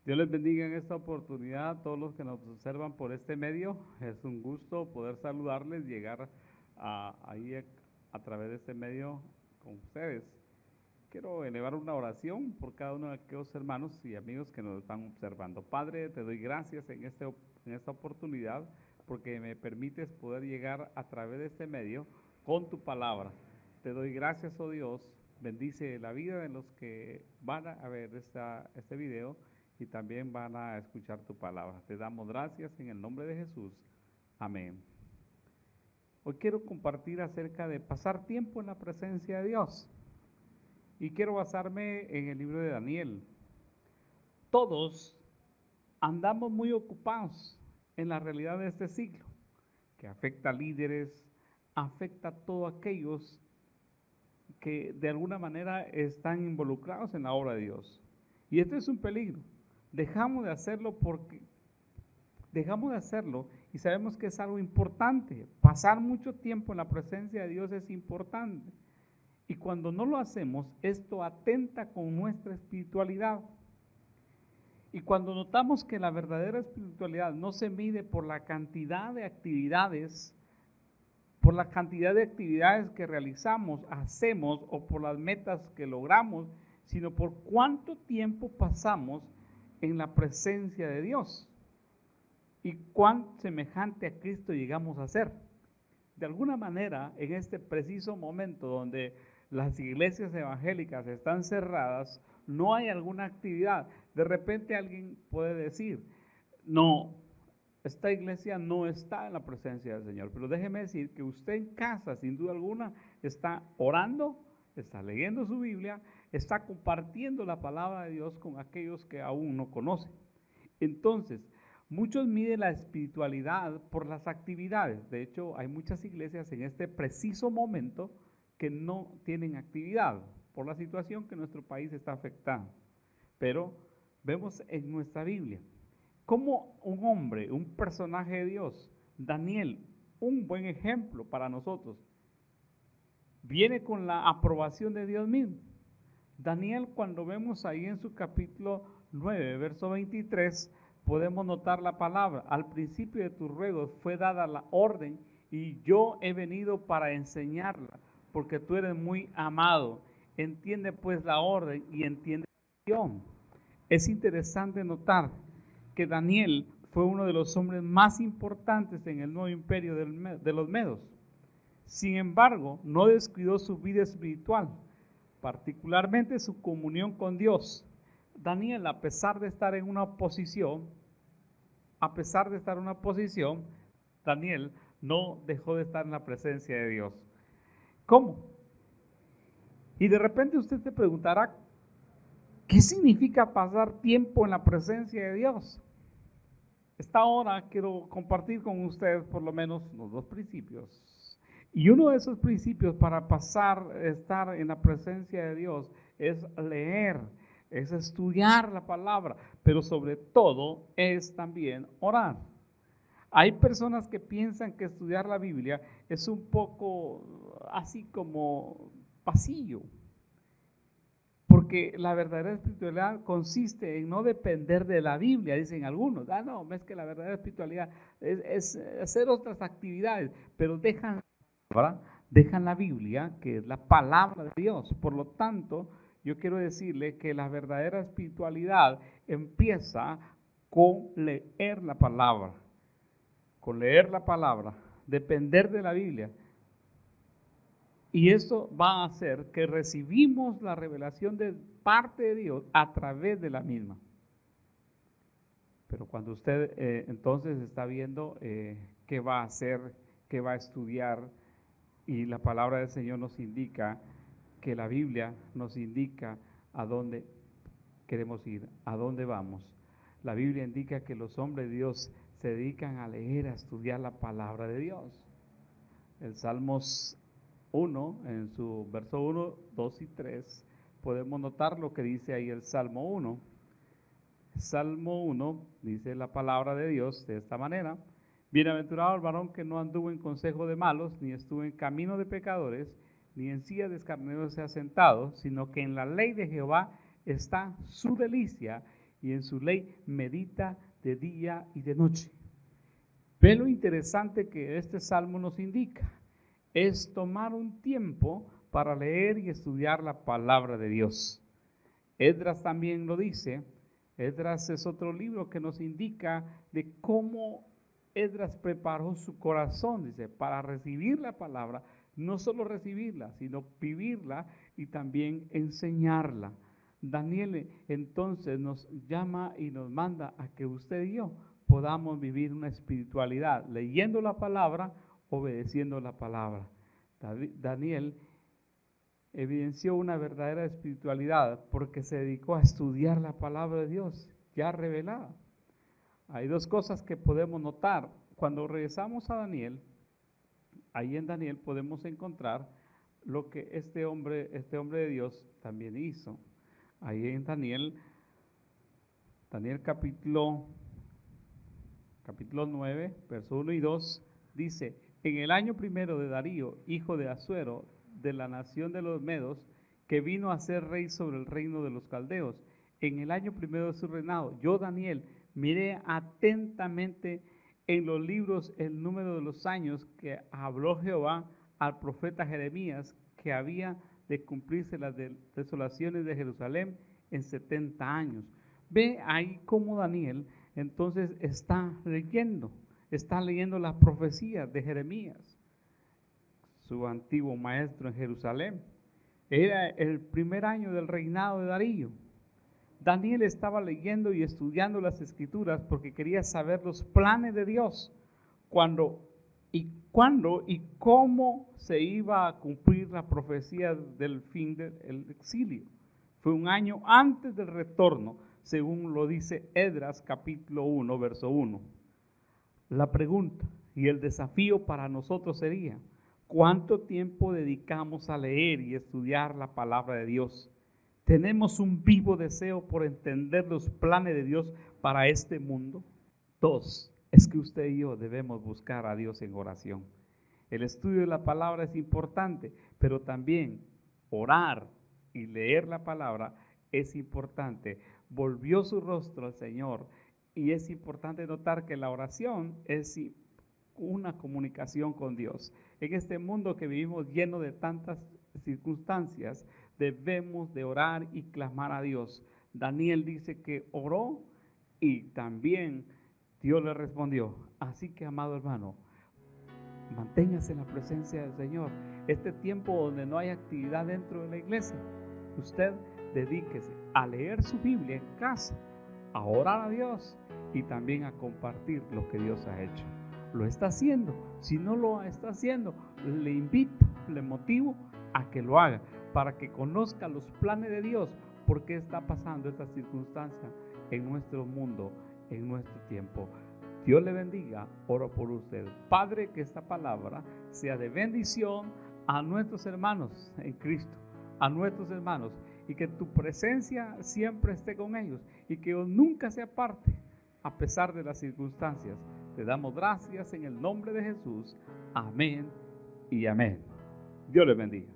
Dios les bendiga en esta oportunidad a todos los que nos observan por este medio. Es un gusto poder saludarles, llegar ahí a través de este medio con ustedes. Quiero elevar una oración por cada uno de aquellos hermanos y amigos que nos están observando. Padre, te doy gracias en esta oportunidad porque me permites poder llegar a través de este medio con tu palabra. Te doy gracias, oh Dios. Bendice la vida de los que van a ver este video y también van a escuchar tu palabra. Te damos gracias en el nombre de Jesús. Amén. Hoy quiero compartir acerca de pasar tiempo en la presencia de Dios. Y quiero basarme en el libro de Daniel. Todos andamos muy ocupados en la realidad de este siglo, que afecta a líderes, afecta a todos aquellos que de alguna manera están involucrados en la obra de Dios. Y esto es un peligro. Dejamos de hacerlo y sabemos que es algo importante. Pasar mucho tiempo en la presencia de Dios es importante. Y cuando no lo hacemos, esto atenta con nuestra espiritualidad. Y cuando notamos que la verdadera espiritualidad no se mide por la cantidad de actividades, que realizamos, hacemos o por las metas que logramos, sino por cuánto tiempo pasamos en la presencia de Dios y cuán semejante a Cristo llegamos a ser. De alguna manera, en este preciso momento donde las iglesias evangélicas están cerradas, no hay alguna actividad. De repente alguien puede decir, no, esta iglesia no está en la presencia del Señor. Pero déjeme decir que usted en casa, sin duda alguna, está orando, está leyendo su Biblia, está compartiendo la palabra de Dios con aquellos que aún no conocen. Entonces, muchos miden la espiritualidad por las actividades. De hecho, hay muchas iglesias en este preciso momento que no tienen actividad por la situación que nuestro país está afectando. Pero vemos en nuestra Biblia cómo un hombre, un personaje de Dios, Daniel, un buen ejemplo para nosotros, viene con la aprobación de Dios mismo. Daniel, cuando vemos ahí en su capítulo 9, verso 23, podemos notar la palabra: al principio de tus ruegos fue dada la orden y yo he venido para enseñarla, porque tú eres muy amado. Entiende pues la orden y entiende la visión. Es interesante notar que Daniel fue uno de los hombres más importantes en el nuevo imperio de los medos. Sin embargo, no descuidó su vida espiritual, particularmente su comunión con Dios. Daniel, a pesar de estar en una posición, Daniel no dejó de estar en la presencia de Dios. ¿Cómo? Y de repente usted se preguntará, ¿qué significa pasar tiempo en la presencia de Dios? Esta hora quiero compartir con ustedes por lo menos los dos principios. Y uno de esos principios para estar en la presencia de Dios es leer, es estudiar la palabra, pero sobre todo es también orar. Hay personas que piensan que estudiar la Biblia es un poco así como pasillo, porque la verdadera espiritualidad consiste en no depender de la Biblia, dicen algunos. No, es que la verdadera espiritualidad es hacer otras actividades, pero dejan la Biblia, que es la palabra de Dios. Por lo tanto, yo quiero decirle que la verdadera espiritualidad empieza con leer la palabra, depender de la Biblia. Y esto va a hacer que recibimos la revelación de parte de Dios a través de la misma. Pero cuando usted entonces está viendo qué va a hacer, qué va a estudiar, y la palabra del Señor nos indica que la Biblia nos indica a dónde queremos ir, a dónde vamos. La Biblia indica que los hombres de Dios se dedican a leer, a estudiar la palabra de Dios. El Salmos 1, en su verso 1, 2 y 3, podemos notar lo que dice ahí el Salmo 1. Salmo 1 dice la palabra de Dios de esta manera: bienaventurado el varón que no anduvo en consejo de malos, ni estuvo en camino de pecadores, ni en silla de escarnecedores se ha sentado, sino que en la ley de Jehová está su delicia, y en su ley medita de día y de noche. Ve lo interesante que este salmo nos indica. Es tomar un tiempo para leer y estudiar la palabra de Dios. Esdras también lo dice. Esdras es otro libro que nos indica de cómo Esdras preparó su corazón, dice, para recibir la palabra, no solo recibirla, sino vivirla y también enseñarla. Daniel entonces nos llama y nos manda a que usted y yo podamos vivir una espiritualidad, leyendo la palabra, obedeciendo la palabra. Daniel evidenció una verdadera espiritualidad porque se dedicó a estudiar la palabra de Dios ya revelada. Hay dos cosas que podemos notar. Cuando regresamos a Daniel, ahí en Daniel podemos encontrar lo que este hombre de Dios también hizo. Ahí en Daniel capítulo 9, verso 1 y 2, dice: en el año primero de Darío, hijo de Asuero, de la nación de los Medos, que vino a ser rey sobre el reino de los caldeos, en el año primero de su reinado, yo, Daniel, miré atentamente en los libros el número de los años que habló Jehová al profeta Jeremías, que había de cumplirse las desolaciones de Jerusalén en 70 años. Ve ahí cómo Daniel entonces está leyendo las profecías de Jeremías, su antiguo maestro en Jerusalén. Era el primer año del reinado de Darío. Daniel estaba leyendo y estudiando las escrituras porque quería saber los planes de Dios, cuándo y cómo se iba a cumplir la profecía del fin del exilio. Fue un año antes del retorno, según lo dice Esdras capítulo 1, verso 1. La pregunta y el desafío para nosotros sería: ¿cuánto tiempo dedicamos a leer y estudiar la palabra de Dios? ¿Tenemos un vivo deseo por entender los planes de Dios para este mundo? 2, es que usted y yo debemos buscar a Dios en oración. El estudio de la palabra es importante, pero también orar y leer la palabra es importante. Volvió su rostro al Señor, y es importante notar que la oración es una comunicación con Dios. En este mundo que vivimos lleno de tantas circunstancias, debemos de orar y clamar a Dios. Daniel dice que oró y también Dios le respondió. Así que, amado hermano, manténgase en la presencia del Señor. Este tiempo donde no hay actividad dentro de la iglesia, usted dedíquese a leer su Biblia en casa, a orar a Dios y también a compartir lo que Dios ha hecho. ¿Lo está haciendo? Si no lo está haciendo, le invito, le motivo a que lo haga, para que conozca los planes de Dios, por qué está pasando esta circunstancia en nuestro mundo, en nuestro tiempo. Dios le bendiga, oro por usted. Padre, que esta palabra sea de bendición a nuestros hermanos en Cristo, a nuestros hermanos, y que tu presencia siempre esté con ellos y que nunca se aparte a pesar de las circunstancias. Te damos gracias en el nombre de Jesús. Amén y amén. Dios les bendiga.